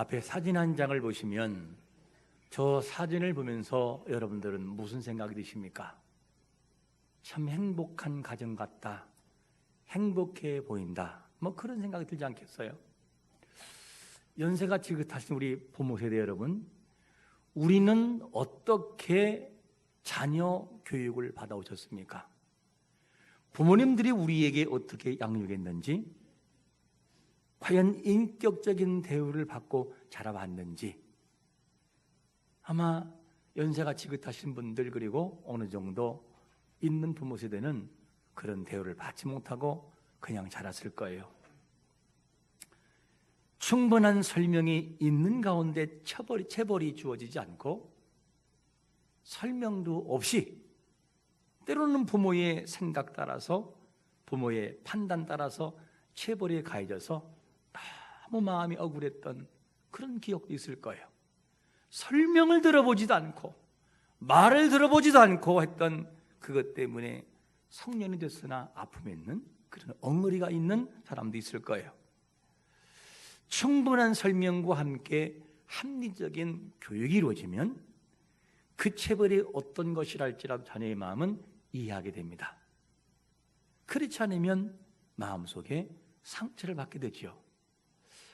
앞에 사진 한 장을 보시면 저 사진을 보면서 여러분들은 무슨 생각이 드십니까? 참 행복한 가정 같다, 행복해 보인다, 뭐 그런 생각이 들지 않겠어요? 연세가 지긋하신 우리 부모 세대 여러분, 우리는 어떻게 자녀 교육을 받아오셨습니까? 부모님들이 우리에게 어떻게 양육했는지, 과연 인격적인 대우를 받고 자라왔는지, 아마 연세가 지긋하신 분들 그리고 어느 정도 있는 부모 세대는 그런 대우를 받지 못하고 그냥 자랐을 거예요. 충분한 설명이 있는 가운데 체벌이 주어지지 않고 설명도 없이 때로는 부모의 생각 따라서, 부모의 판단 따라서 체벌에 가해져서 너무 마음이 억울했던 그런 기억도 있을 거예요. 설명을 들어보지도 않고 말을 들어보지도 않고 했던 그것 때문에 성년이 됐으나 아픔이 있는 그런 엉어리가 있는 사람도 있을 거예요. 충분한 설명과 함께 합리적인 교육이 이루어지면 그 체벌이 어떤 것이랄지라도 자녀의 마음은 이해하게 됩니다. 그렇지 않으면 마음속에 상처를 받게 되지요.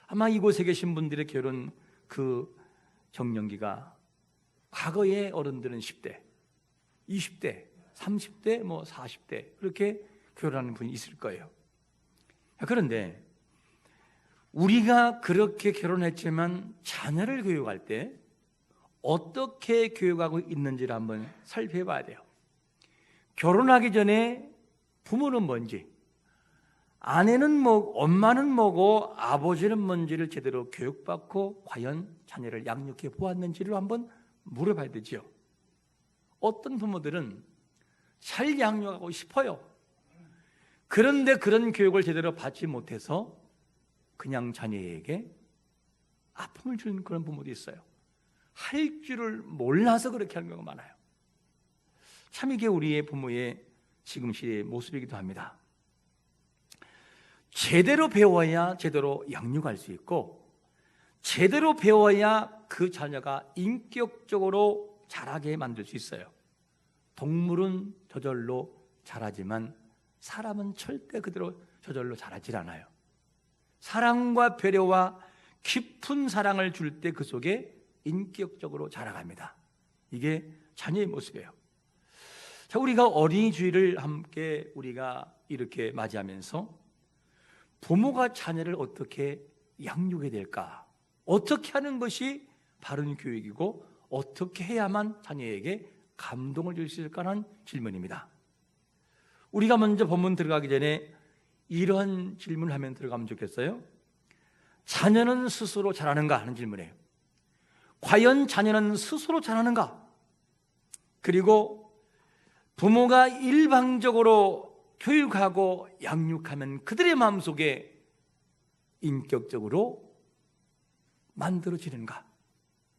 아마 이곳에 계신 분들의 결혼 그 정년기가 과거의 어른들은 10대, 20대, 30대, 40대 그렇게 결혼하는 분이 있을 거예요. 그런데 우리가 그렇게 결혼했지만 자녀를 교육할 때 어떻게 교육하고 있는지를 한번 살펴봐야 돼요. 결혼하기 전에 부모는 뭔지, 아내는 엄마는 뭐고 아버지는 뭔지를 제대로 교육받고 과연 자녀를 양육해 보았는지를 한번 물어봐야 되죠. 어떤 부모들은 잘 양육하고 싶어요. 그런데 그런 교육을 제대로 받지 못해서 그냥 자녀에게 아픔을 주는 그런 부모도 있어요. 할 줄을 몰라서 그렇게 하는 경우가 많아요. 참 이게 우리의 부모의 지금 시대의 모습이기도 합니다. 제대로 배워야 제대로 양육할 수 있고, 제대로 배워야 그 자녀가 인격적으로 자라게 만들 수 있어요. 동물은 저절로 자라지만 사람은 절대 그대로 저절로 자라질 않아요. 사랑과 배려와 깊은 사랑을 줄 때 그 속에 인격적으로 자라갑니다. 이게 자녀의 모습이에요. 자, 우리가 어린이 주일을 함께 우리가 이렇게 맞이하면서 부모가 자녀를 어떻게 양육해야 될까? 어떻게 하는 것이 바른 교육이고 어떻게 해야만 자녀에게 감동을 줄 수 있을까 하는 질문입니다. 우리가 먼저 본문 들어가기 전에 이런 질문을 하면 들어가면 좋겠어요. 자녀는 스스로 자라는가 하는 질문이에요. 과연 자녀는 스스로 자라는가? 그리고 부모가 일방적으로 교육하고 양육하면 그들의 마음속에 인격적으로 만들어지는가?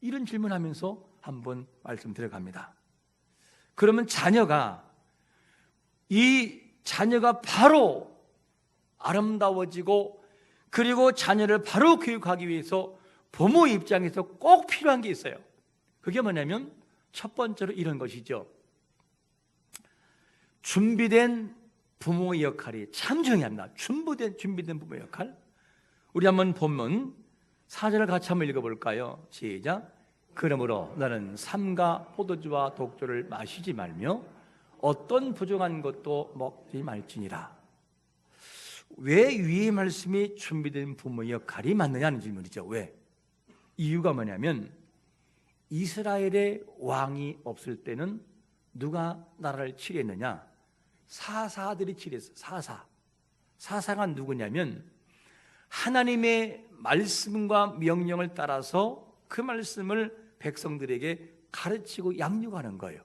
이런 질문하면서 한번 말씀 들어갑니다. 그러면 이 자녀가 바로 아름다워지고 그리고 자녀를 바로 교육하기 위해서 부모 입장에서 꼭 필요한 게 있어요. 그게 뭐냐면 첫 번째로 이런 것이죠. 준비된 부모의 역할이 참 중요합니다. 준비된 부모의 역할. 우리 한번 본문 4절을 같이 한번 읽어볼까요? 시작. 그러므로 너는 삼가 포도주와 독주를 마시지 말며 어떤 부정한 것도 먹지 말지니라. 왜 위의 말씀이 준비된 부모의 역할이 맞느냐는 질문이죠. 왜? 이유가 뭐냐면 이스라엘의 왕이 없을 때는 누가 나라를 치리했느냐? 사사들이 치리했어요. 사사가 누구냐면 하나님의 말씀과 명령을 따라서 그 말씀을 백성들에게 가르치고 양육하는 거예요.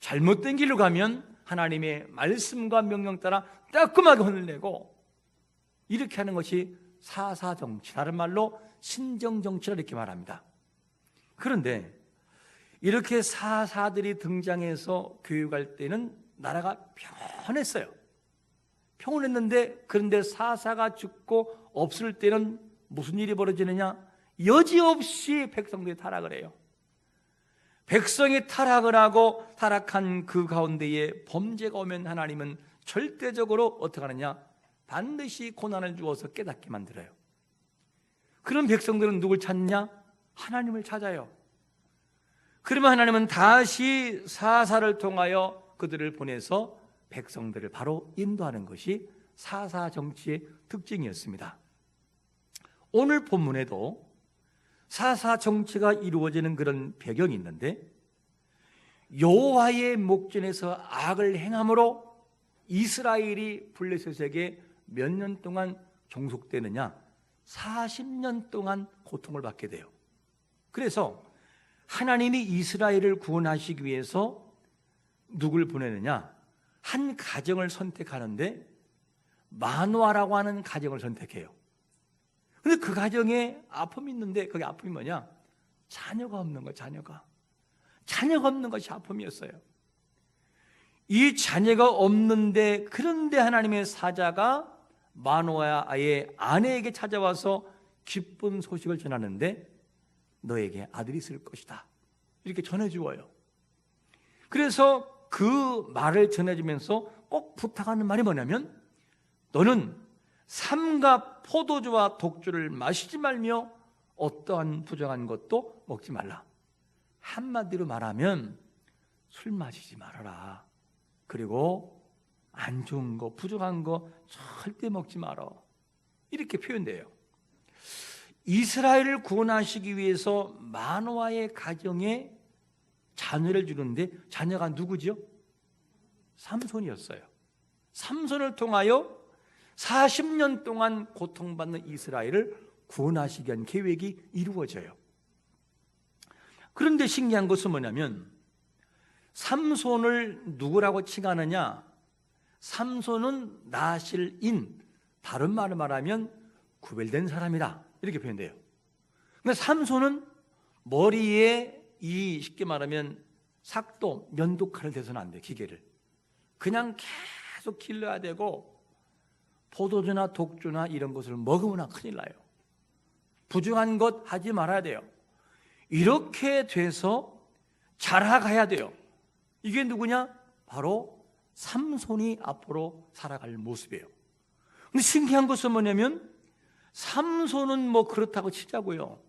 잘못된 길로 가면 하나님의 말씀과 명령 따라 따끔하게 혼을 내고 이렇게 하는 것이 사사정치, 다른 말로 신정정치라 이렇게 말합니다. 그런데 이렇게 사사들이 등장해서 교육할 때는 나라가 평온했어요. 평온했는데 그런데 사사가 죽고 없을 때는 무슨 일이 벌어지느냐? 여지없이 백성들이 타락을 해요. 백성이 타락을 하고 타락한 그 가운데에 범죄가 오면 하나님은 절대적으로 어떻게 하느냐? 반드시 고난을 주어서 깨닫게 만들어요. 그런 백성들은 누굴 찾냐? 하나님을 찾아요. 그러면 하나님은 다시 사사를 통하여 그들을 보내서 백성들을 바로 인도하는 것이 사사 정치의 특징이었습니다. 오늘 본문에도 사사 정치가 이루어지는 그런 배경이 있는데, 여호와의 목전에서 악을 행함으로 이스라엘이 블레셋에게 몇 년 동안 종속되느냐? 40년 동안 고통을 받게 돼요. 그래서 하나님이 이스라엘을 구원하시기 위해서 누굴 보내느냐? 한 가정을 선택하는데 마노아라고 하는 가정을 선택해요. 근데 그 가정에 아픔이 있는데, 그게 아픔이 뭐냐? 자녀가 없는 거예요. 자녀가 없는 것이 아픔이었어요. 이 자녀가 없는데, 그런데 하나님의 사자가 마노아의 아내에게 찾아와서 기쁜 소식을 전하는데, 너에게 아들이 있을 것이다, 이렇게 전해주어요. 그래서 그 말을 전해주면서 꼭 부탁하는 말이 뭐냐면, 너는 삼가 포도주와 독주를 마시지 말며 어떠한 부정한 것도 먹지 말라. 한마디로 말하면 술 마시지 말아라. 그리고 안 좋은 거, 부정한 거 절대 먹지 마라. 이렇게 표현돼요. 이스라엘을 구원하시기 위해서 마노아의 가정에 자녀를 주는데, 자녀가 누구죠? 삼손이었어요. 삼손을 통하여 40년 동안 고통받는 이스라엘을 구원하시기 위한 계획이 이루어져요. 그런데 신기한 것은 뭐냐면, 삼손을 누구라고 칭하느냐? 삼손은 나실인, 다른 말을 말하면 구별된 사람이다, 이렇게 표현돼요. 근데 삼손은 머리에 이 쉽게 말하면 삭도, 면도칼을 대서는 안 돼. 기계를 그냥 계속 길러야 되고, 포도주나 독주나 이런 것을 먹으면 큰일 나요. 부정한 것 하지 말아야 돼요. 이렇게 돼서 자라가야 돼요. 이게 누구냐? 바로 삼손이 앞으로 살아갈 모습이에요. 근데 신기한 것은 뭐냐면, 삼손은 뭐 그렇다고 치자고요.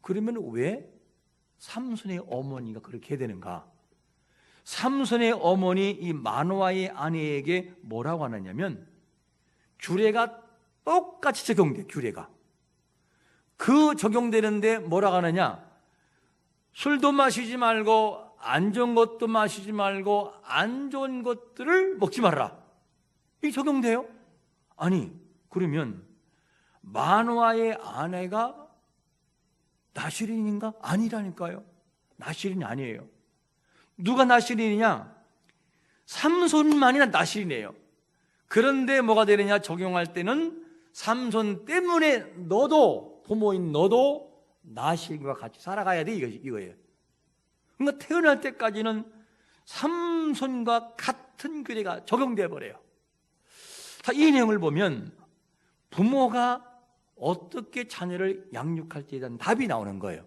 그러면 왜 삼손의 어머니가 그렇게 되는가? 삼손의 어머니 이 마노아의 아내에게 뭐라고 하느냐면, 규례가 똑같이 적용돼. 규례가 그 적용되는데 뭐라고 하느냐? 술도 마시지 말고, 안 좋은 것도 마시지 말고, 안 좋은 것들을 먹지 말아라. 이게 적용돼요? 아니, 그러면 마노아의 아내가 나실인인가? 아니라니까요. 나실인이 아니에요. 누가 나실인이냐? 삼손만이 나실인이에요. 그런데 뭐가 되느냐? 적용할 때는 삼손 때문에 너도, 부모인 너도 나실과 같이 살아가야 돼, 이거예요. 그러니까 태어날 때까지는 삼손과 같은 규례가 적용되어 버려요. 자, 이 내용을 보면 부모가 어떻게 자녀를 양육할지에 대한 답이 나오는 거예요.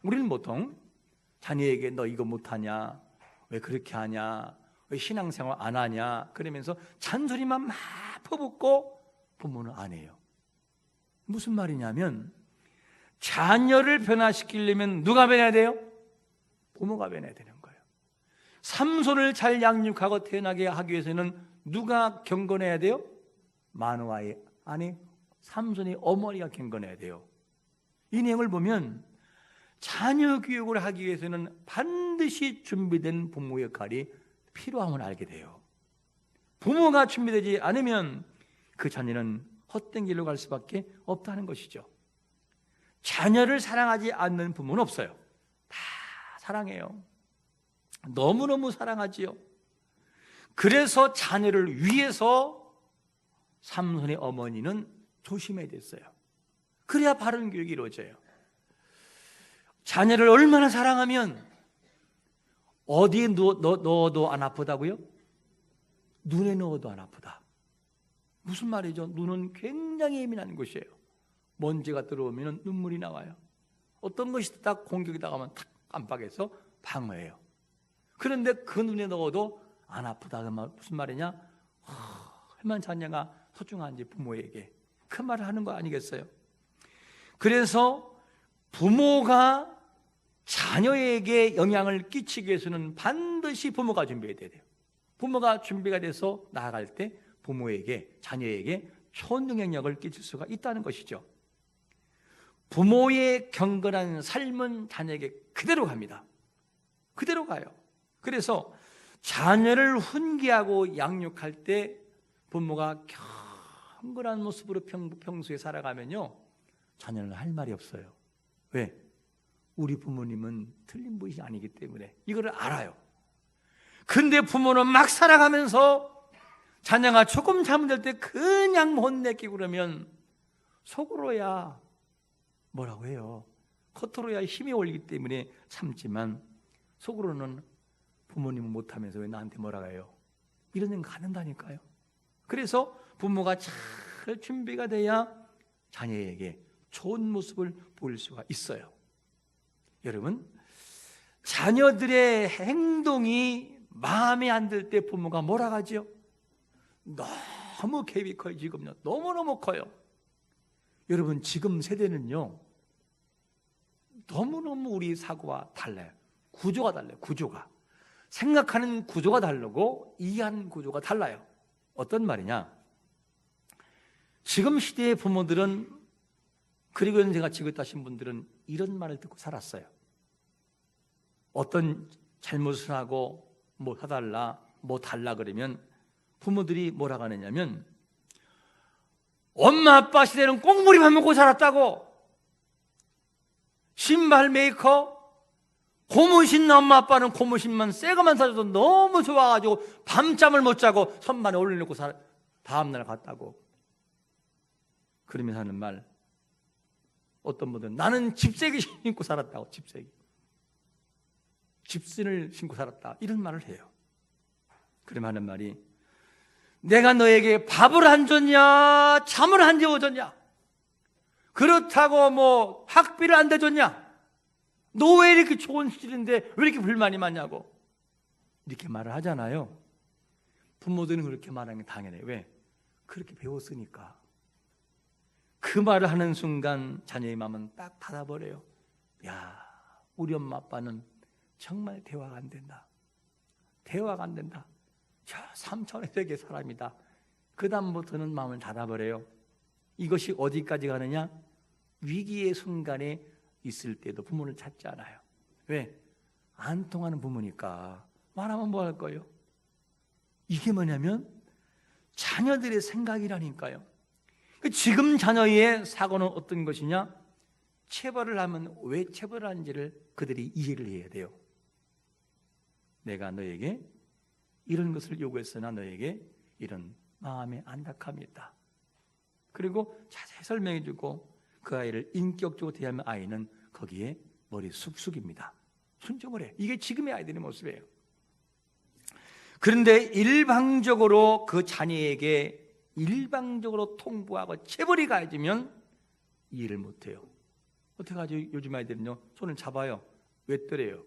우리는 보통 자녀에게 너 이거 못하냐, 왜 그렇게 하냐, 왜 신앙생활 안 하냐, 그러면서 잔소리만 막 퍼붓고 부모는 안 해요. 무슨 말이냐면, 자녀를 변화시키려면 누가 변해야 돼요? 부모가 변해야 되는 거예요. 삼손을 잘 양육하고 태어나게 하기 위해서는 누가 경건해야 돼요? 마노아의 아내 삼손의 어머니가 경건해야 돼요. 이 내용을 보면 자녀 교육을 하기 위해서는 반드시 준비된 부모 역할이 필요함을 알게 돼요. 부모가 준비되지 않으면 그 자녀는 헛된 길로 갈 수밖에 없다는 것이죠. 자녀를 사랑하지 않는 부모는 없어요. 다 사랑해요. 너무너무 사랑하지요. 그래서 자녀를 위해서 삼손의 어머니는 조심해야 됐어요. 그래야 바른 교육이 이루어져요. 자녀를 얼마나 사랑하면 어디에 넣어도 안 아프다고요? 눈에 넣어도 안 아프다. 무슨 말이죠? 눈은 굉장히 예민한 곳이에요. 먼지가 들어오면 눈물이 나와요. 어떤 것이 딱 공격이 나가면 탁 깜빡해서 방어해요. 그런데 그 눈에 넣어도 안 아프다. 무슨 말이냐? 얼마나 자녀가 소중한지 부모에게 그 말을 하는 거 아니겠어요? 그래서 부모가 자녀에게 영향을 끼치기 위해서는 반드시 부모가 준비해야 돼요. 부모가 준비가 돼서 나아갈 때 부모에게, 자녀에게 좋은 영향력을 끼칠 수가 있다는 것이죠. 부모의 경건한 삶은 자녀에게 그대로 갑니다. 그대로 가요. 그래서 자녀를 훈계하고 양육할 때 부모가 경건한 모습으로 평소에 살아가면요, 자녀는 할 말이 없어요. 왜? 우리 부모님은 틀린 분이 아니기 때문에 이거를 알아요. 근데 부모는 막 살아가면서 자녀가 조금 잘못될 때 그냥 혼내키고 그러면 속으로야 뭐라고 해요. 겉으로야 힘이 올리기 때문에 참지만 속으로는 부모님은 못하면서 왜 나한테 뭐라고 해요. 이런 일 가는다니까요. 그래서 부모가 잘 준비가 돼야 자녀에게 좋은 모습을 보일 수가 있어요. 여러분, 자녀들의 행동이 마음에 안 들 때 부모가 뭐라 하죠? 너무 갭이 커요. 지금요, 너무너무 커요. 여러분, 지금 세대는요, 너무너무 우리 사고와 달라요. 구조가 달라요. 구조가 생각하는 구조가 다르고 이해하는 구조가 달라요. 어떤 말이냐? 지금 시대의 부모들은, 그리고 제가 지금 따신 분들은 이런 말을 듣고 살았어요. 어떤 잘못을 하고 뭐 사달라, 뭐 달라 그러면 부모들이 뭐라고 하느냐면, 엄마 아빠 시대는 꽁무니만 먹고 살았다고. 신발 메이커, 고무신, 엄마 아빠는 고무신만 새 것만 사줘도 너무 좋아가지고 밤잠을 못 자고 선반에 올려놓고 다음날 갔다고. 그러면서 하는 말, 어떤 분들은 나는 집세기 신고 살았다고. 집신을 신고 살았다, 이런 말을 해요. 그러면 하는 말이, 내가 너에게 밥을 안 줬냐, 잠을 안 재워줬냐, 그렇다고 뭐 학비를 안 대줬냐, 너 왜 이렇게 좋은 시절인데 왜 이렇게 불만이 많냐고 이렇게 말을 하잖아요. 부모들은 그렇게 말하는 게 당연해요. 왜? 그렇게 배웠으니까. 그 말을 하는 순간 자녀의 마음은 딱 닫아버려요. 야, 우리 엄마 아빠는 정말 대화가 안 된다. 대화가 안 된다. 저 3차원의 세계 사람이다. 그 다음부터는 마음을 닫아버려요. 이것이 어디까지 가느냐? 위기의 순간에 있을 때도 부모를 찾지 않아요. 왜? 안 통하는 부모니까. 말하면 뭐 할 거예요? 이게 뭐냐면 자녀들의 생각이라니까요. 지금 자녀의 사고는 어떤 것이냐? 체벌을 하면 왜 체벌을 하는지를 그들이 이해를 해야 돼요. 내가 너에게 이런 것을 요구했으나 너에게 이런 마음의 안타까움이 있다. 그리고 자세히 설명해주고 그 아이를 인격적으로 대하면 아이는 거기에 머리 쑥쑥입니다. 순종을 해. 이게 지금의 아이들의 모습이에요. 그런데 일방적으로 그 자녀에게 일방적으로 통보하고 체벌이 가해지면 이해를 못해요. 어떻게 하죠? 요즘 아이들은요, 손을 잡아요. 왜 때려요?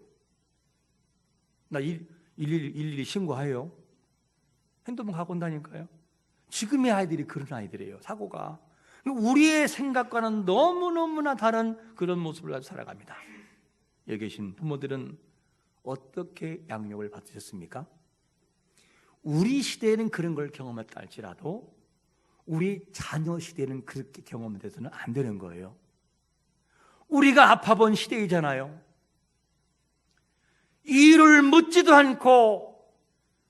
나 112 신고해요. 핸드폰 갖고 온다니까요. 지금의 아이들이 그런 아이들이에요. 사고가 우리의 생각과는 너무너무나 다른 그런 모습을 가지고 살아갑니다. 여기 계신 부모들은 어떻게 양육을 받으셨습니까? 우리 시대에는 그런 걸 경험했다 할지라도 우리 자녀 시대에는 그렇게 경험돼서는 안 되는 거예요. 우리가 아파본 시대이잖아요. 이유를 묻지도 않고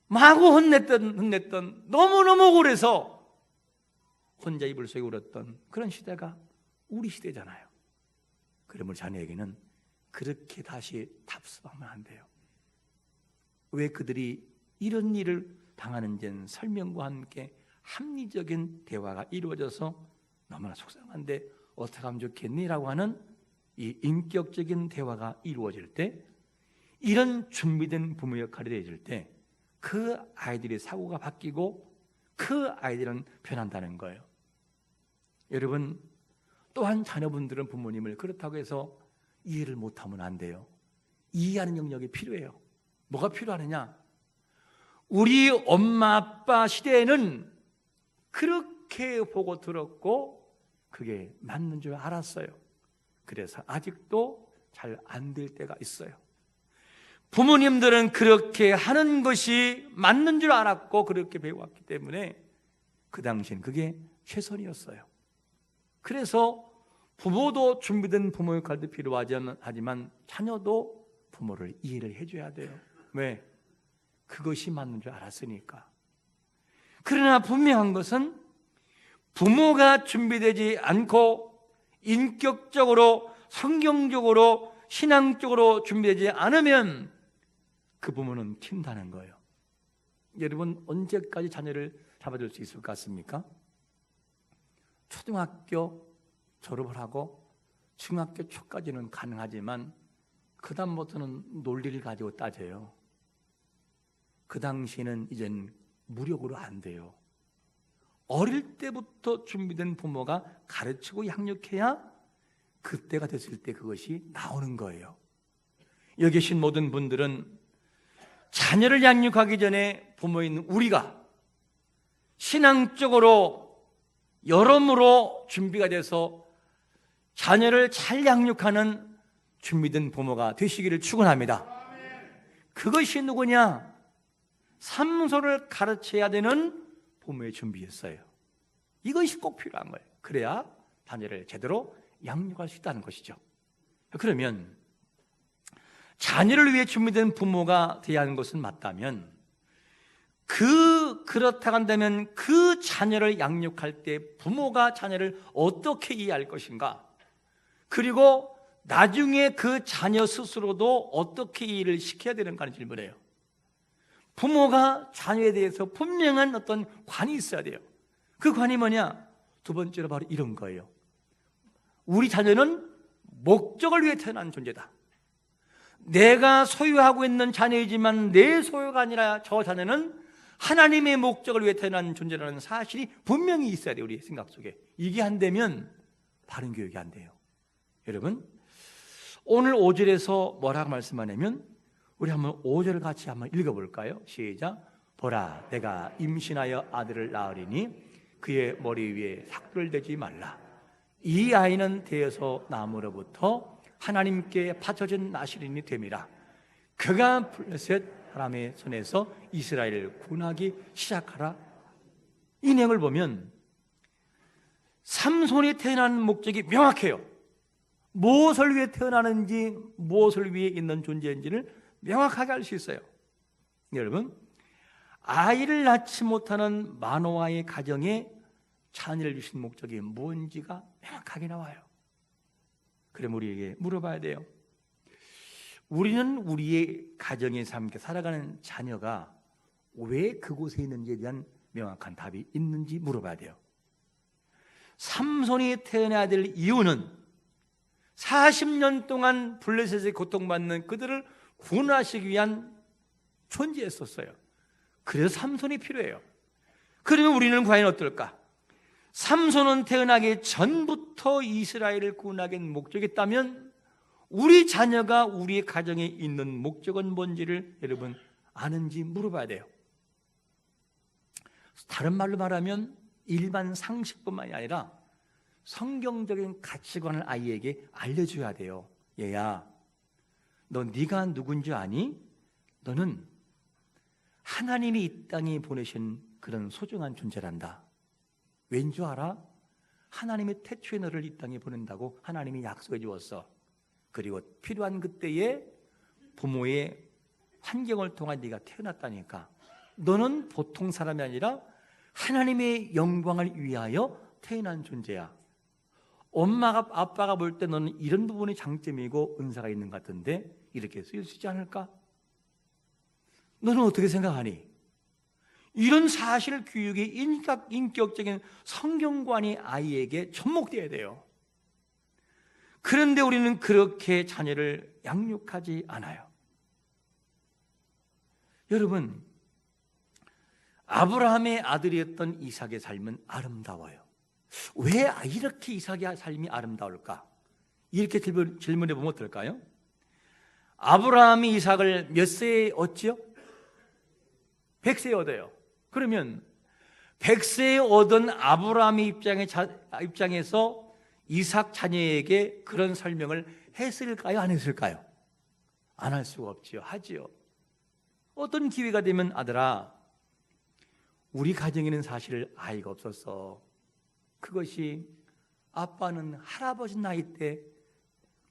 마구 혼냈던 너무너무 억울해서 혼자 이불 속에 울었던 그런 시대가 우리 시대잖아요. 그러므로 자녀에게는 그렇게 다시 답습하면 안 돼요. 왜 그들이 이런 일을 당하는지는 설명과 함께 합리적인 대화가 이루어져서 너무나 속상한데 어떻게 하면 좋겠니라고 하는 이 인격적인 대화가 이루어질 때, 이런 준비된 부모 역할이 되어질 때 그 아이들의 사고가 바뀌고 그 아이들은 변한다는 거예요. 여러분, 또한 자녀분들은 부모님을 그렇다고 해서 이해를 못하면 안 돼요. 이해하는 영역이 필요해요. 뭐가 필요하느냐? 우리 엄마 아빠 시대에는 그렇게 보고 들었고 그게 맞는 줄 알았어요. 그래서 아직도 잘 안 될 때가 있어요. 부모님들은 그렇게 하는 것이 맞는 줄 알았고 그렇게 배워왔기 때문에 그 당시엔 그게 최선이었어요. 그래서 부모도 준비된 부모 역할도 필요하지만 자녀도 부모를 이해를 해줘야 돼요. 왜? 그것이 맞는 줄 알았으니까. 그러나 분명한 것은 부모가 준비되지 않고 인격적으로 성경적으로 신앙적으로 준비되지 않으면 그 부모는 튄다는 거예요. 여러분 언제까지 자녀를 잡아줄 수 있을 것 같습니까? 초등학교 졸업을 하고 중학교 초까지는 가능하지만 그 다음부터는 논리를 가지고 따져요. 그 당시에는 이젠 무력으로 안 돼요. 어릴 때부터 준비된 부모가 가르치고 양육해야 그때가 됐을 때 그것이 나오는 거예요. 여기 계신 모든 분들은 자녀를 양육하기 전에 부모인 우리가 신앙적으로 여러모로 준비가 돼서 자녀를 잘 양육하는 준비된 부모가 되시기를 축원합니다. 그것이 누구냐? 삼손을 가르쳐야 되는 부모의 준비였어요. 이것이 꼭 필요한 거예요. 그래야 자녀를 제대로 양육할 수 있다는 것이죠. 그러면 자녀를 위해 준비된 부모가 되어야 하는 것은 맞다면 그렇다고 한다면 그 자녀를 양육할 때 부모가 자녀를 어떻게 이해할 것인가, 그리고 나중에 그 자녀 스스로도 어떻게 이해를 시켜야 되는가 하는 질문이에요. 부모가 자녀에 대해서 분명한 어떤 관이 있어야 돼요. 그 관이 뭐냐? 두 번째로 바로 이런 거예요. 우리 자녀는 목적을 위해 태어난 존재다. 내가 소유하고 있는 자녀이지만 내 소유가 아니라 저 자녀는 하나님의 목적을 위해 태어난 존재라는 사실이 분명히 있어야 돼요. 우리 생각 속에. 이게 안 되면 바른 교육이 안 돼요. 여러분 오늘 5절에서 뭐라고 말씀하냐면, 우리 한번 5절을 같이 한번 읽어볼까요? 시작. 보라, 내가 임신하여 아들을 낳으리니 그의 머리 위에 삭도를 대지 말라. 이 아이는 되어서 나무로부터 하나님께 바쳐진 나시린이 됨이라. 그가 블레셋 사람의 손에서 이스라엘을 구원하기 시작하라. 이 내용을 보면 삼손이 태어난 목적이 명확해요. 무엇을 위해 태어나는지, 무엇을 위해 있는 존재인지를 명확하게 알 수 있어요. 여러분, 아이를 낳지 못하는 마노아의 가정에 자녀를 주신 목적이 뭔지가 명확하게 나와요. 그럼 우리에게 물어봐야 돼요. 우리는 우리의 가정에서 함께 살아가는 자녀가 왜 그곳에 있는지에 대한 명확한 답이 있는지 물어봐야 돼요. 삼손이 태어나야 될 이유는 40년 동안 블레셋에 고통받는 그들을 구원하시기 위한 존재였었어요. 그래서 삼손이 필요해요. 그러면 우리는 과연 어떨까? 삼손은 태어나기 전부터 이스라엘을 구원하기 위한 목적이 있다면 우리 자녀가 우리의 가정에 있는 목적은 뭔지를 여러분 아는지 물어봐야 돼요. 다른 말로 말하면 일반 상식뿐만이 아니라 성경적인 가치관을 아이에게 알려줘야 돼요. 얘야, 너 네가 누군지 아니? 너는 하나님이 이 땅에 보내신 그런 소중한 존재란다. 왠 줄 알아? 하나님의 태초에 너를 이 땅에 보낸다고 하나님이 약속해 주었어. 그리고 필요한 그때에 부모의 환경을 통한 네가 태어났다니까. 너는 보통 사람이 아니라 하나님의 영광을 위하여 태어난 존재야. 엄마가 아빠가 볼 때 너는 이런 부분이 장점이고 은사가 있는 것 같은데 이렇게 쓰일 수 있지 않을까? 너는 어떻게 생각하니? 이런 사실 교육의 인격적인 성경관이 아이에게 접목되어야 돼요. 그런데 우리는 그렇게 자녀를 양육하지 않아요. 여러분, 아브라함의 아들이었던 이삭의 삶은 아름다워요. 왜 이렇게 이삭의 삶이 아름다울까? 이렇게 질문해 보면 어떨까요? 아브라함이 이삭을 몇 세에 얻지요? 100세에 얻어요. 그러면 100세에 얻은 아브라함의 입장에서 이삭 자녀에게 그런 설명을 했을까요? 안 했을까요? 안 할 수가 없지요. 하지요. 어떤 기회가 되면 아들아, 우리 가정에는 사실 아이가 없었어. 그것이 아빠는 할아버지 나이 때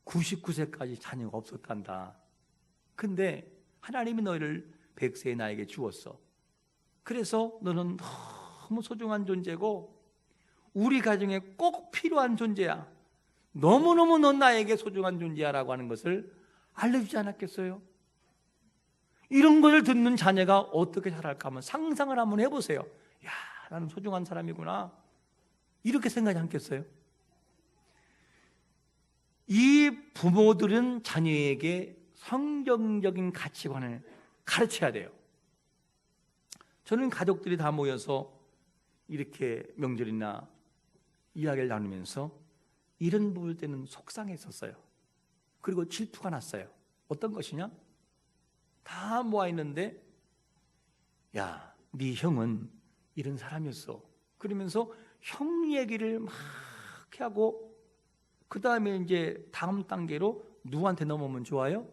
99세까지 자녀가 없었단다. 근데 하나님이 너희를 100세의 나에게 주었어. 그래서 너는 너무 소중한 존재고 우리 가정에 꼭 필요한 존재야. 너무너무 넌 나에게 소중한 존재야 라고 하는 것을 알려주지 않았겠어요? 이런 것을 듣는 자녀가 어떻게 자랄까 하면 상상을 한번 해보세요. 야, 나는 소중한 사람이구나. 이렇게 생각하지 않겠어요? 이 부모들은 자녀에게 성경적인 가치관을 가르쳐야 돼요. 저는 가족들이 다 모여서 이렇게 명절이나 이야기를 나누면서 이런 부분 때는 속상했었어요. 그리고 질투가 났어요. 어떤 것이냐? 다 모아 있는데 야, 네 형은 이런 사람이었어. 그러면서 형 얘기를 막 하고 그 다음에 이제 다음 단계로 누구한테 넘어오면 좋아요?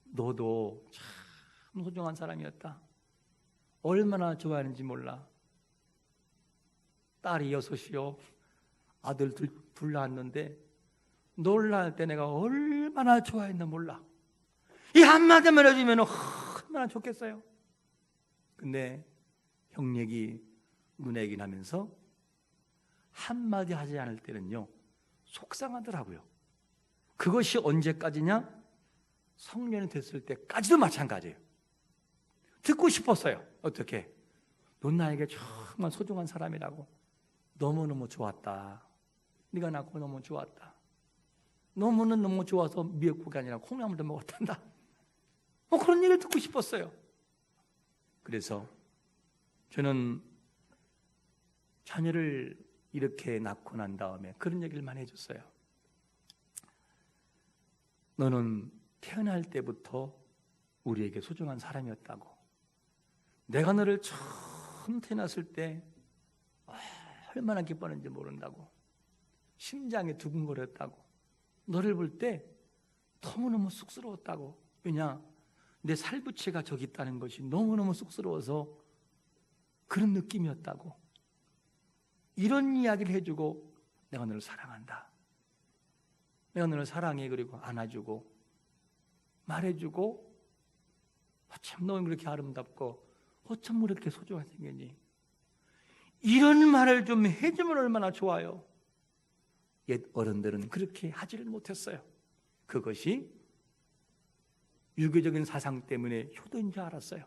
너도 참 소중한 사람이었다. 얼마나 좋아하는지 몰라. 딸이 6이요. 아들 둘 낳았는데 놀랄 때 내가 얼마나 좋아했나 몰라. 이 한마디만 해주면 얼마나 좋겠어요. 근데 형 얘기, 누나 얘기 하면서 한마디 하지 않을 때는요 속상하더라고요. 그것이 언제까지냐? 성년이 됐을 때까지도 마찬가지예요. 듣고 싶었어요. 어떻게? 넌 나에게 정말 소중한 사람이라고. 너무너무 좋았다. 네가 낳고 너무 좋았다. 너무 좋아서 미역국이 아니라 콩나물도 먹었단다. 그런 얘기를 듣고 싶었어요. 그래서 저는 자녀를 이렇게 낳고 난 다음에 그런 얘기를 많이 해줬어요. 너는 태어날 때부터 우리에게 소중한 사람이었다고. 내가 너를 처음 태어났을 때 얼마나 기뻤는지 모른다고. 심장이 두근거렸다고. 너를 볼 때 너무너무 쑥스러웠다고. 왜냐? 내 살부채가 저기 있다는 것이 너무너무 쑥스러워서 그런 느낌이었다고. 이런 이야기를 해주고 내가 너를 사랑한다. 내가 너를 사랑해. 그리고 안아주고 말해주고 어쩜 너는 그렇게 아름답고 어쩜 그렇게 소중하게 생겼니? 이런 말을 좀 해주면 얼마나 좋아요. 옛 어른들은 그렇게 하지를 못했어요. 그것이 유교적인 사상 때문에 효도인 줄 알았어요.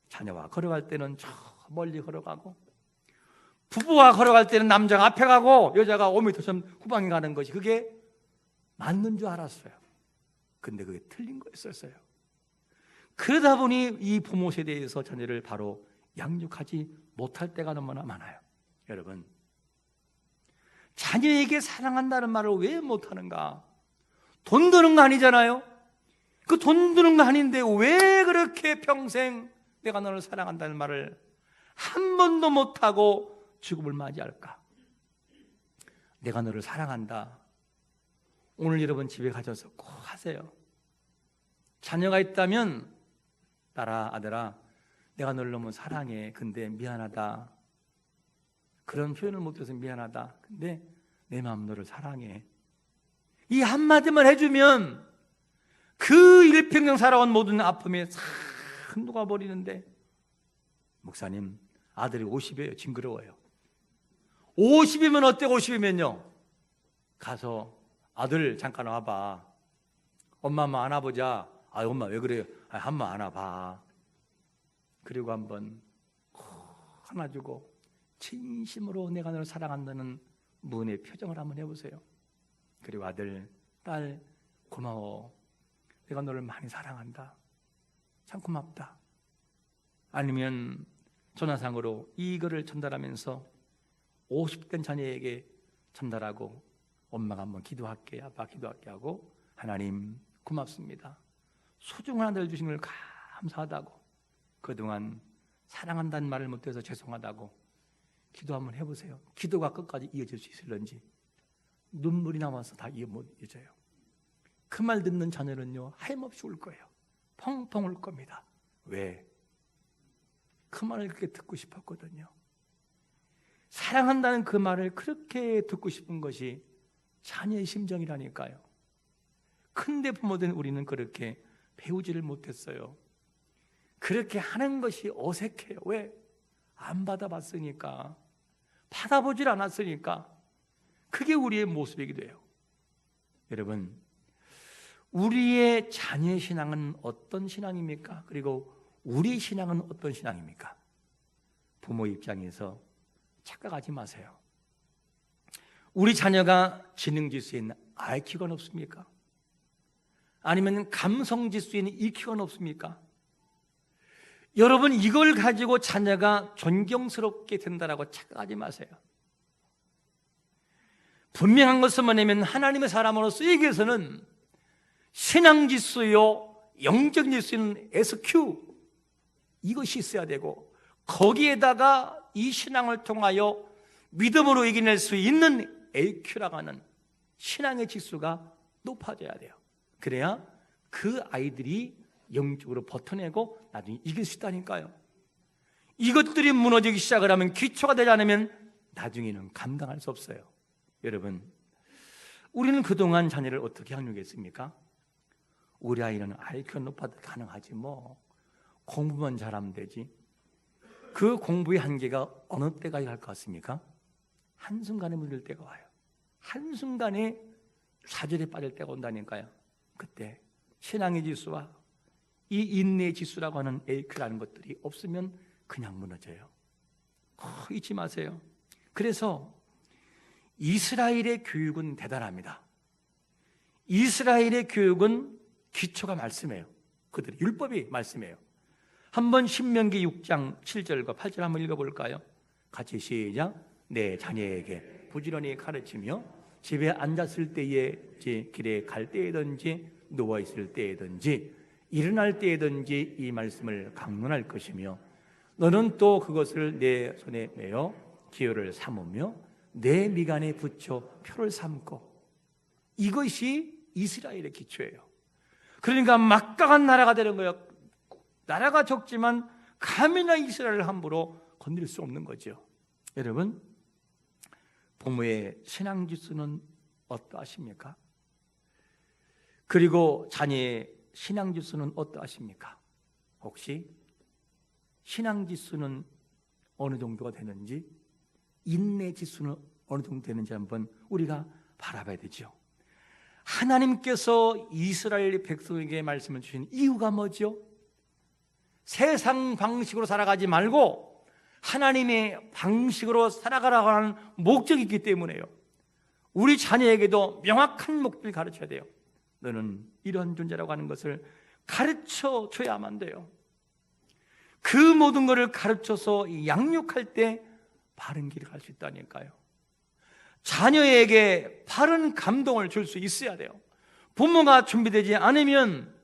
자녀와 걸어갈 때는 저 멀리 걸어가고 부부와 걸어갈 때는 남자가 앞에 가고 여자가 5m 후방에 가는 것이 그게 맞는 줄 알았어요. 근데 그게 틀린 거였어요. 그러다 보니 이 부모 세대에서 자녀를 바로 양육하지 못할 때가 너무나 많아요. 여러분, 자녀에게 사랑한다는 말을 왜 못하는가? 돈 드는 거 아니잖아요. 그 돈 드는 거 아닌데 왜 그렇게 평생 내가 너를 사랑한다는 말을 한 번도 못하고 죽음을 맞이할까? 내가 너를 사랑한다. 오늘 여러분 집에 가셔서 꼭 하세요. 자녀가 있다면 딸아, 아들아, 내가 너를 너무 사랑해. 근데 미안하다. 그런 표현을 못해서 미안하다. 근데 내 마음 너를 사랑해. 이 한마디만 해주면 그 일평생 살아온 모든 아픔이 싹 녹아버리는데, 목사님, 아들이 50이에요. 징그러워요. 50이면 어때? 50이면요 가서 아들 잠깐 와봐. 엄마 한번 안아보자. 아, 엄마 왜 그래요? 아, 한번 안아봐. 그리고 한번 안아주고 진심으로 내가 너를 사랑한다는 문의 표정을 한번 해보세요. 그리고 아들, 딸 고마워. 내가 너를 많이 사랑한다. 참 고맙다. 아니면 전화상으로 이거를 전달하면서 50된 자녀에게 전달하고 엄마가 한번 기도할게, 아빠 기도할게 하고, 하나님 고맙습니다, 소중한 아들 주신 걸 감사하다고, 그동안 사랑한다는 말을 못해서 죄송하다고 기도 한번 해보세요. 기도가 끝까지 이어질 수 있을런지. 눈물이 나와서 다 못 이어져요. 그 말 듣는 자녀는요, 하염없이 울 거예요. 펑펑 울 겁니다. 왜? 그 말을 그렇게 듣고 싶었거든요. 사랑한다는 그 말을 그렇게 듣고 싶은 것이 자녀의 심정이라니까요. 근데 부모된 우리는 그렇게 배우지를 못했어요. 그렇게 하는 것이 어색해요. 왜? 안 받아봤으니까, 받아보질 않았으니까. 그게 우리의 모습이기도 해요. 여러분, 우리의 자녀의 신앙은 어떤 신앙입니까? 그리고 우리 신앙은 어떤 신앙입니까? 부모 입장에서 착각하지 마세요. 우리 자녀가 지능지수에 있는 IQ가 높습니까? 아니면 감성지수에 있는 EQ가 높습니까? 여러분, 이걸 가지고 자녀가 존경스럽게 된다라고 착각하지 마세요. 분명한 것은 뭐냐면, 하나님의 사람으로서 에게서는 신앙지수요, 영적지수는 SQ, 이것이 있어야 되고, 거기에다가 이 신앙을 통하여 믿음으로 이겨낼 수 있는 AQ라고 하는 신앙의 지수가 높아져야 돼요. 그래야 그 아이들이 영적으로 버텨내고 나중에 이길 수 있다니까요. 이것들이 무너지기 시작을 하면, 기초가 되지 않으면 나중에는 감당할 수 없어요. 여러분, 우리는 그동안 자녀를 어떻게 양육했습니까? 우리 아이는 IQ가 높아도 가능하지 뭐, 공부만 잘하면 되지. 그 공부의 한계가 어느 때까지 갈 것 같습니까? 한순간에 물릴 때가 와요. 한순간에 사절에 빠질 때가 온다니까요. 그때 신앙의 지수와 이 인내의 지수라고 하는 AQ라는 것들이 없으면 그냥 무너져요. 잊지 마세요. 그래서 이스라엘의 교육은 대단합니다. 이스라엘의 교육은 기초가 말씀이에요. 그들의 율법이 말씀이에요. 한번 신명기 6장 7절과 8절 한번 읽어볼까요? 같이 시작. 내 자녀에게 부지런히 가르치며 집에 앉았을 때에, 길에 갈 때에든지 누워있을 때에든지 일어날 때에든지 이 말씀을 강론할 것이며, 너는 또 그것을 내 손에 메어 기호를 삼으며 내 미간에 붙여 표를 삼고. 이것이 이스라엘의 기초예요. 그러니까 막강한 나라가 되는 거예요. 나라가 적지만 감히나 이스라엘을 함부로 건드릴 수 없는 거죠. 여러분, 부모의 신앙 지수는 어떠하십니까? 그리고 자녀의 신앙 지수는 어떠하십니까? 혹시 신앙 지수는 어느 정도가 되는지, 인내 지수는 어느 정도 되는지 한번 우리가 바라봐야 되죠. 하나님께서 이스라엘 백성에게 말씀을 주신 이유가 뭐죠? 세상 방식으로 살아가지 말고 하나님의 방식으로 살아가라고 하는 목적이 있기 때문에요. 우리 자녀에게도 명확한 목표를 가르쳐야 돼요. 너는 이런 존재라고 하는 것을 가르쳐 줘야만 돼요. 그 모든 것을 가르쳐서 양육할 때 바른 길을 갈 수 있다니까요. 자녀에게 바른 감동을 줄 수 있어야 돼요. 부모가 준비되지 않으면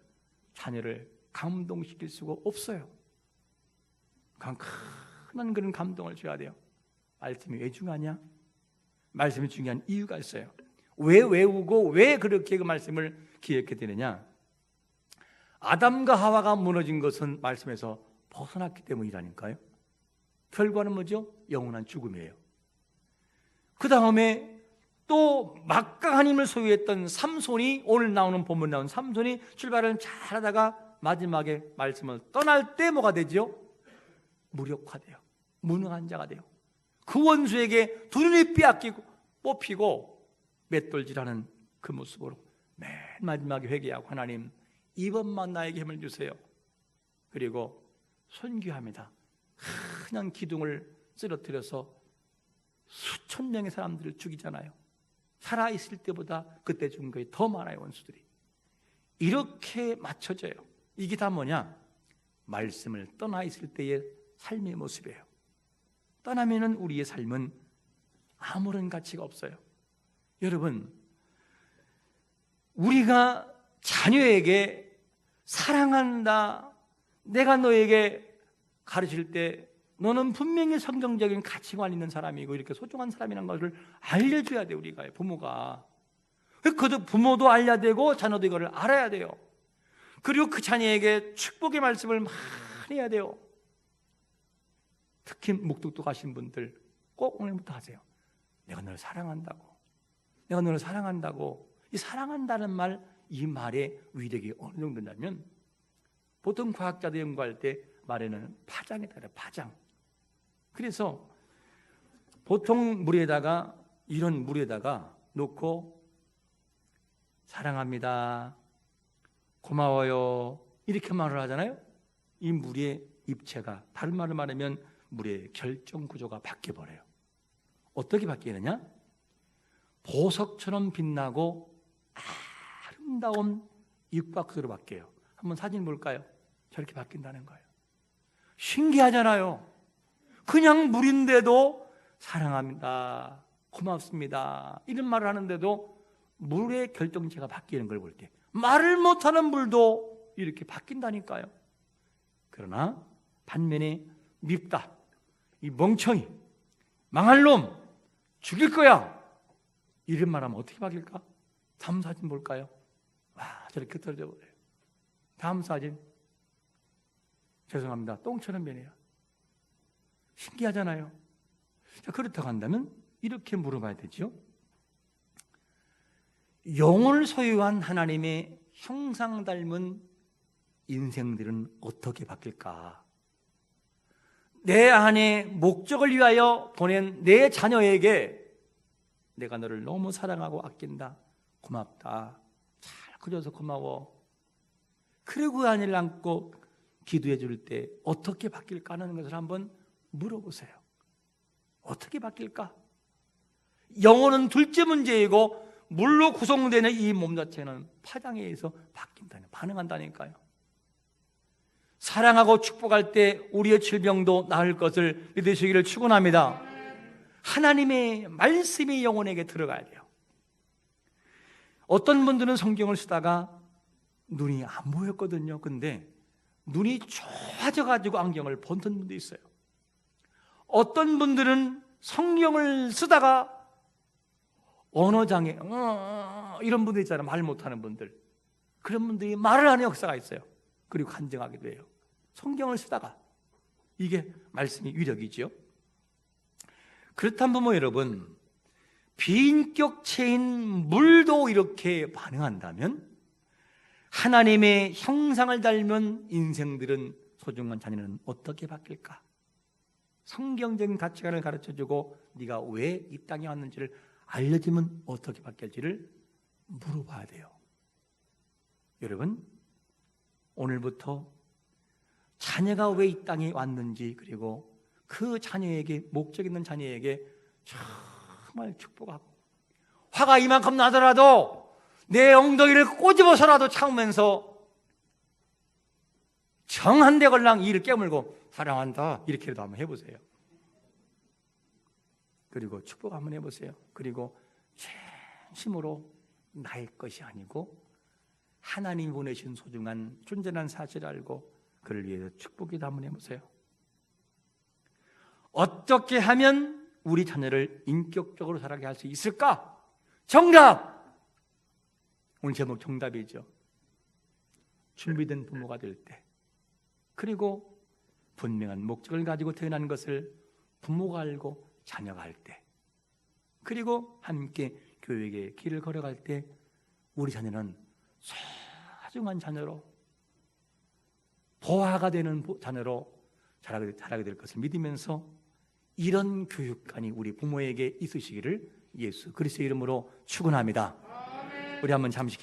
자녀를 감동시킬 수가 없어요. 큰 그런 감동을 줘야 돼요. 말씀이 왜 중요하냐? 말씀이 중요한 이유가 있어요. 왜 외우고 왜 그렇게 그 말씀을 기억해야 되느냐? 아담과 하와가 무너진 것은 말씀에서 벗어났기 때문이라니까요. 결과는 뭐죠? 영원한 죽음이에요. 그 다음에 또 막강한 힘을 소유했던 삼손이, 오늘 나오는 본문 나온 삼손이 출발을 잘하다가 마지막에 말씀을 떠날 때 뭐가 되죠? 무력화돼요. 무능한 자가 돼요. 그 원수에게 두 눈이 빼앗기고 뽑히고 맷돌질하는 그 모습으로 맨 마지막에 회개하고, 하나님 이번만 나에게 힘을 주세요. 그리고 선교합니다. 그냥 기둥을 쓰러뜨려서 수천 명의 사람들을 죽이잖아요. 살아있을 때보다 그때 죽은 거에 더 많아요, 원수들이. 이렇게 맞춰져요. 이게 다 뭐냐? 말씀을 떠나 있을 때의 삶의 모습이에요. 떠나면은 우리의 삶은 아무런 가치가 없어요. 여러분, 우리가 자녀에게 사랑한다, 내가 너에게 가르칠 때 너는 분명히 성경적인 가치관 있는 사람이고 이렇게 소중한 사람이라는 것을 알려줘야 돼. 우리가, 부모가. 그것도 부모도 알려야 되고 자녀도 이거를 알아야 돼요. 그리고 그 자녀에게 축복의 말씀을 많이 해야 돼요. 특히 묵뚝뚝하신 분들 꼭 오늘부터 하세요. 내가 너를 사랑한다고, 내가 너를 사랑한다고. 이 사랑한다는 말, 이 말의 위력이 어느 정도냐면 보통 과학자들 연구할 때 말에는 파장에 따라 파장. 그래서 보통 물에다가, 이런 물에다가 놓고 사랑합니다, 고마워요 이렇게 말을 하잖아요. 이 물의 입체가, 다른 말로 말하면 물의 결정 구조가 바뀌어버려요. 어떻게 바뀌느냐? 보석처럼 빛나고 아름다운 육박수로 바뀌어요. 한번 사진 볼까요? 저렇게 바뀐다는 거예요. 신기하잖아요. 그냥 물인데도 사랑합니다, 고맙습니다 이런 말을 하는데도 물의 결정체가 바뀌는 걸 볼 때 말을 못하는 물도 이렇게 바뀐다니까요. 그러나 반면에 밉다, 이 멍청이, 망할 놈, 죽일 거야 이런 말하면 어떻게 바뀔까? 다음 사진 볼까요? 와, 저렇게 떨어져 버려요. 다음 사진. 죄송합니다, 똥처럼 변해요. 신기하잖아요. 자, 그렇다고 한다면 이렇게 물어봐야 되죠. 영혼을 소유한 하나님의 형상 닮은 인생들은 어떻게 바뀔까? 내 안에 목적을 위하여 보낸 내 자녀에게 내가 너를 너무 사랑하고 아낀다, 고맙다, 잘 커져서 고마워, 그리고 그 아이를 안고 기도해 줄 때 어떻게 바뀔까 하는 것을 한번 물어보세요. 어떻게 바뀔까? 영혼은 둘째 문제이고 물로 구성되는 이 몸 자체는 파장에 의해서 바뀐다는, 반응한다니까요. 사랑하고 축복할 때 우리의 질병도 나을 것을 믿으시기를 축원합니다. 하나님의 말씀이 영혼에게 들어가야 돼요. 어떤 분들은 성경을 쓰다가 눈이 안 보였거든요. 근데 눈이 좋아져가지고 안경을 벗는 분도 있어요. 어떤 분들은 성경을 쓰다가 언어장애 이런 분들 있잖아요. 말 못하는 분들. 그런 분들이 말을 하는 역사가 있어요. 그리고 간증하기도 해요. 성경을 쓰다가. 이게 말씀의 위력이죠. 그렇다면 부모 여러분, 비인격체인 물도 이렇게 반응한다면 하나님의 형상을 닮은 인생들은, 소중한 자녀는 어떻게 바뀔까? 성경적인 가치관을 가르쳐주고 네가 왜 이 땅에 왔는지를 알려주면 어떻게 바뀔지를 물어봐야 돼요. 여러분, 오늘부터 자녀가 왜 이 땅에 왔는지, 그리고 그 자녀에게, 목적 있는 자녀에게 정말 축복하고, 화가 이만큼 나더라도 내 엉덩이를 꼬집어서라도 참으면서 정 한 대 걸랑 이를 깨물고 사랑한다 이렇게라도 한번 해보세요. 그리고 축복 한번 해보세요. 그리고 진심으로 나의 것이 아니고 하나님이 보내신 소중한 존재라는 사실을 알고 그를 위해서 축복기도 한번 해보세요. 어떻게 하면 우리 자녀를 인격적으로 자라게 할 수 있을까? 정답! 오늘 제목 정답이죠. 준비된 부모가 될 때, 그리고 분명한 목적을 가지고 태어난 것을 부모가 알고 자녀가 알 때, 그리고 함께 교육의 길을 걸어갈 때 우리 자녀는 소중한 자녀로, 보화가 되는 자녀로 자라게 될 것을 믿으면서 이런 교육관이 우리 부모에게 있으시기를 예수 그리스도의 이름으로 축원합니다. 우리 한번 잠시